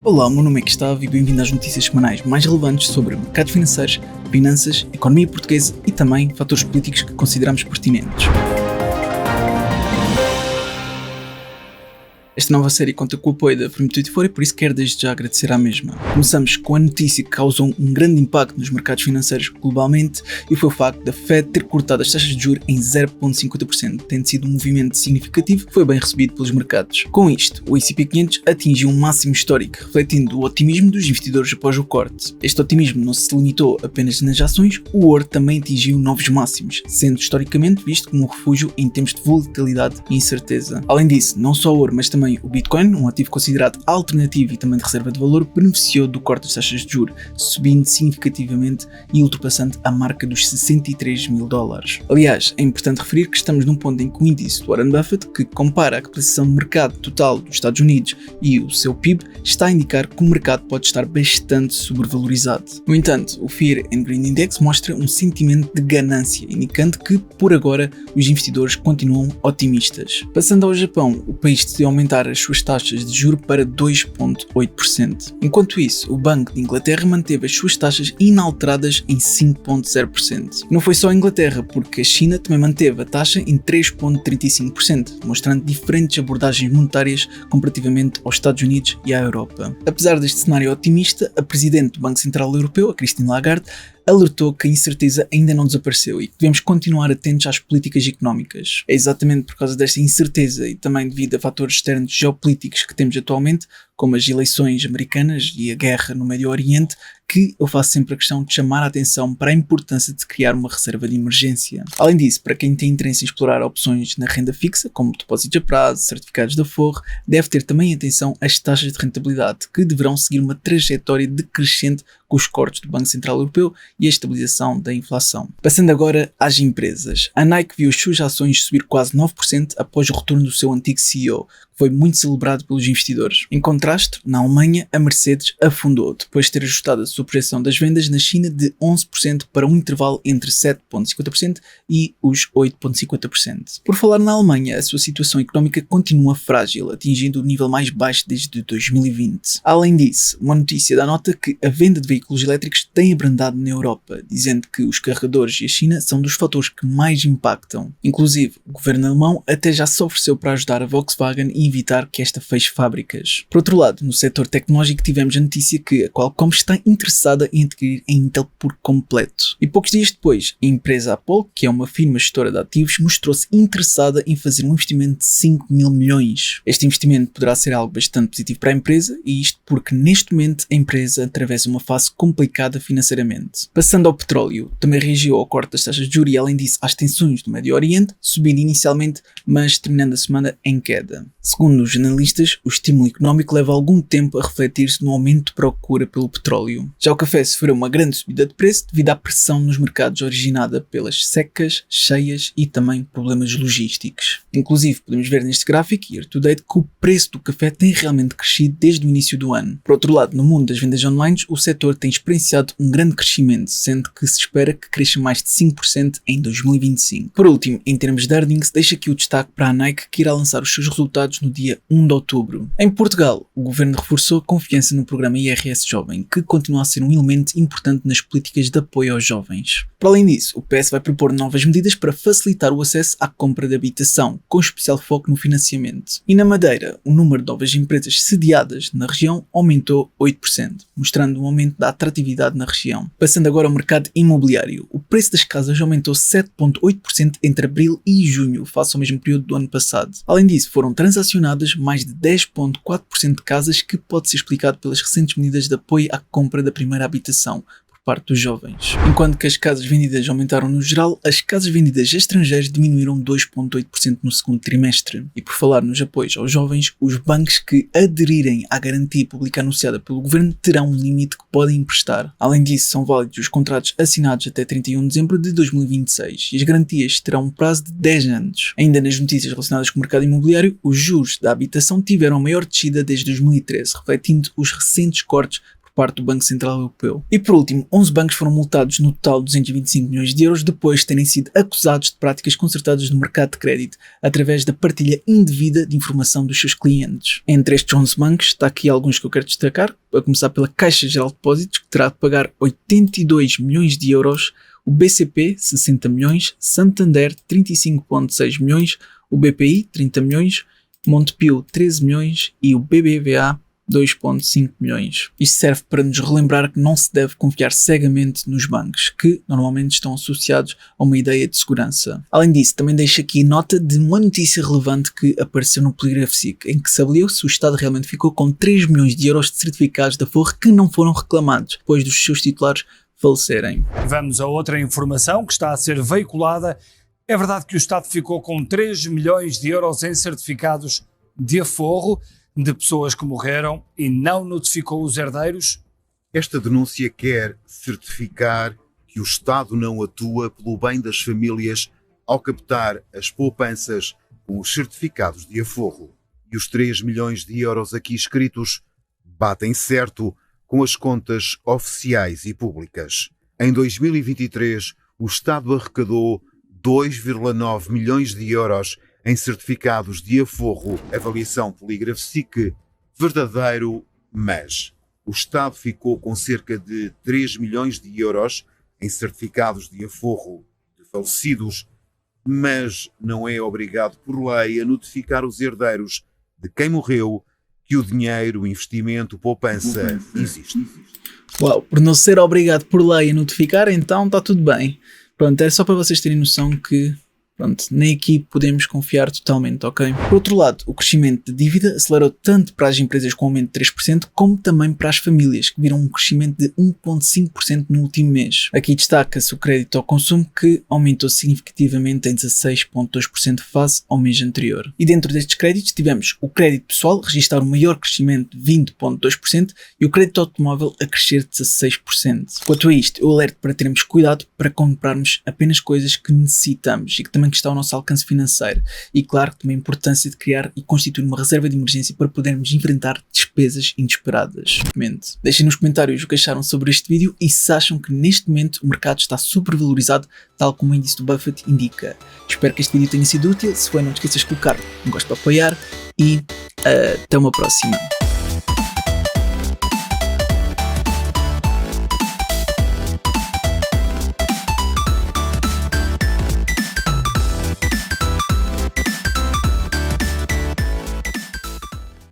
Olá, o meu nome é Gustavo e bem-vindo às notícias semanais mais relevantes sobre mercados financeiros, finanças, economia portuguesa e também fatores políticos que consideramos pertinentes. Esta nova série conta com o apoio da Firme24 e por isso quero desde já agradecer à mesma. Começamos com a notícia que causou um grande impacto nos mercados financeiros globalmente e foi o facto da Fed ter cortado as taxas de juros em 0,50%, tendo sido um movimento significativo que foi bem recebido pelos mercados. Com isto, o S&P 500 atingiu um máximo histórico, refletindo o otimismo dos investidores após o corte. Este otimismo não se limitou apenas nas ações, o ouro também atingiu novos máximos, sendo historicamente visto como um refúgio em tempos de volatilidade e incerteza. Além disso, não só o ouro, mas também o Bitcoin, um ativo considerado alternativo e também de reserva de valor, beneficiou do corte das taxas de juros, subindo significativamente e ultrapassando a marca dos $63 mil. Aliás, é importante referir que estamos num ponto em que o índice do Warren Buffett, que compara a capitalização de mercado total dos Estados Unidos e o seu PIB, está a indicar que o mercado pode estar bastante sobrevalorizado. No entanto, o Fear and Greed Index mostra um sentimento de ganância, indicando que, por agora, os investidores continuam otimistas. Passando ao Japão, o país decidiu aumentar as suas taxas de juros para 2,8%. Enquanto isso, o Banco de Inglaterra manteve as suas taxas inalteradas em 5,0%. Não foi só a Inglaterra, porque a China também manteve a taxa em 3,35%, mostrando diferentes abordagens monetárias comparativamente aos Estados Unidos e à Europa. Apesar deste cenário otimista, a Presidente do Banco Central Europeu, a Christine Lagarde, alertou que a incerteza ainda não desapareceu e que devemos continuar atentos às políticas económicas. É exatamente por causa desta incerteza e também devido a fatores externos geopolíticos que temos atualmente, como as eleições americanas e a guerra no Médio Oriente, que eu faço sempre a questão de chamar a atenção para a importância de criar uma reserva de emergência. Além disso, para quem tem interesse em explorar opções na renda fixa, como depósitos a prazo, certificados de aforro, deve ter também atenção às taxas de rentabilidade, que deverão seguir uma trajetória decrescente com os cortes do Banco Central Europeu e a estabilização da inflação. Passando agora às empresas. A Nike viu as suas ações subir quase 9% após o retorno do seu antigo CEO, que foi muito celebrado pelos investidores. Em contraste, na Alemanha, a Mercedes afundou, depois de ter ajustado a sua projeção das vendas na China de 11% para um intervalo entre 7,50% e os 8,50%. Por falar na Alemanha, a sua situação económica continua frágil, atingindo o nível mais baixo desde 2020. Além disso, uma notícia dá nota que a venda de veículos elétricos tem abrandado na Europa, dizendo que os carregadores e a China são dos fatores que mais impactam. Inclusive, o governo alemão até já se ofereceu para ajudar a Volkswagen e evitar que esta feche fábricas. Por outro lado, no setor tecnológico tivemos a notícia que a Qualcomm está interessada em adquirir a Intel por completo. E poucos dias depois, a empresa Apple, que é uma firma gestora de ativos, mostrou-se interessada em fazer um investimento de 5 mil milhões. Este investimento poderá ser algo bastante positivo para a empresa, e isto porque neste momento a empresa atravessa uma fase complicada financeiramente. Passando ao petróleo, também reagiu ao corte das taxas de juros e além disso às tensões do Médio Oriente, subindo inicialmente, mas terminando a semana em queda. Segundo os analistas, o estímulo económico leva algum tempo a refletir-se no aumento de procura pelo petróleo. Já o café sofreu uma grande subida de preço devido à pressão nos mercados originada pelas secas, cheias e também problemas logísticos. Inclusive, podemos ver neste gráfico, year to date, que o preço do café tem realmente crescido desde o início do ano. Por outro lado, no mundo das vendas online, o setor tem experienciado um grande crescimento, sendo que se espera que cresça mais de 5% em 2025. Por último, em termos de earnings, deixa aqui o destaque para a Nike, que irá lançar os seus resultados no dia 1 de outubro. Em Portugal, o governo reforçou a confiança no programa IRS Jovem, que continua a ser um elemento importante nas políticas de apoio aos jovens. Para além disso, o PS vai propor novas medidas para facilitar o acesso à compra de habitação, com especial foco no financiamento. E na Madeira, o número de novas empresas sediadas na região aumentou 8%, mostrando um aumento da atratividade na região. Passando agora ao mercado imobiliário, o preço das casas aumentou 7,8% entre abril e junho, face ao mesmo período do ano passado. Além disso, foram transacionadas mais de 10,4% de casas, que pode ser explicado pelas recentes medidas de apoio à compra da primeira habitação por parte dos jovens. Enquanto que as casas vendidas aumentaram no geral, as casas vendidas a estrangeiros diminuíram 2,8% no segundo trimestre. E por falar nos apoios aos jovens, os bancos que aderirem à garantia pública anunciada pelo governo terão um limite que podem emprestar. Além disso, são válidos os contratos assinados até 31 de dezembro de 2026 e as garantias terão um prazo de 10 anos. Ainda nas notícias relacionadas com o mercado imobiliário, os juros da habitação tiveram a maior descida desde 2013, refletindo os recentes cortes por parte do Banco Central Europeu. E por último, 11 bancos foram multados no total de 225 milhões de euros depois de terem sido acusados de práticas concertadas no mercado de crédito através da partilha indevida de informação dos seus clientes. Entre estes 11 bancos, está aqui alguns que eu quero destacar, a começar pela Caixa Geral de Depósitos, que terá de pagar 82 milhões de euros, o BCP 60 milhões, Santander 35,6 milhões, o BPI 30 milhões, Montepio 13 milhões e o BBVA 2,5 milhões. Isto serve para nos relembrar que não se deve confiar cegamente nos bancos, que normalmente estão associados a uma ideia de segurança. Além disso, também deixo aqui nota de uma notícia relevante que apareceu no Polígrafo SIC, em que se avaliou se o Estado realmente ficou com 3 milhões de euros de certificados da Forro que não foram reclamados, depois dos seus titulares falecerem. Vamos a outra informação que está a ser veiculada. É verdade que o Estado ficou com 3 milhões de euros em certificados de aforro de pessoas que morreram e não notificou os herdeiros? Esta denúncia quer certificar que o Estado não atua pelo bem das famílias ao captar as poupanças com os certificados de aforro. E os 3 milhões de euros aqui escritos batem certo com as contas oficiais e públicas. Em 2023, o Estado arrecadou 2,9 milhões de euros em certificados de aforro, avaliação Polígrafo SIC, verdadeiro, mas o Estado ficou com cerca de 3 milhões de euros em certificados de aforro de falecidos, mas não é obrigado por lei a notificar os herdeiros de quem morreu que o dinheiro, o investimento, poupança existe. Uau, por não ser obrigado por lei a notificar, então está tudo bem. Pronto, é só para vocês terem noção que nem aqui podemos confiar totalmente, ok? Por outro lado, o crescimento de dívida acelerou tanto para as empresas com aumento de 3%, como também para as famílias, que viram um crescimento de 1,5% no último mês. Aqui destaca-se o crédito ao consumo, que aumentou significativamente em 16,2% face ao mês anterior. E dentro destes créditos tivemos o crédito pessoal a registrar o maior crescimento de 20,2% e o crédito automóvel a crescer 16%. Quanto a isto, eu alerto para termos cuidado para comprarmos apenas coisas que necessitamos e que também está ao nosso alcance financeiro, e claro que também a importância de criar e constituir uma reserva de emergência para podermos enfrentar despesas inesperadas. Deixem nos comentários o que acharam sobre este vídeo e se acham que neste momento o mercado está supervalorizado, tal como o índice do Buffett indica. Espero que este vídeo tenha sido útil. Se foi, não te esqueças de colocar um gosto para apoiar e até uma próxima.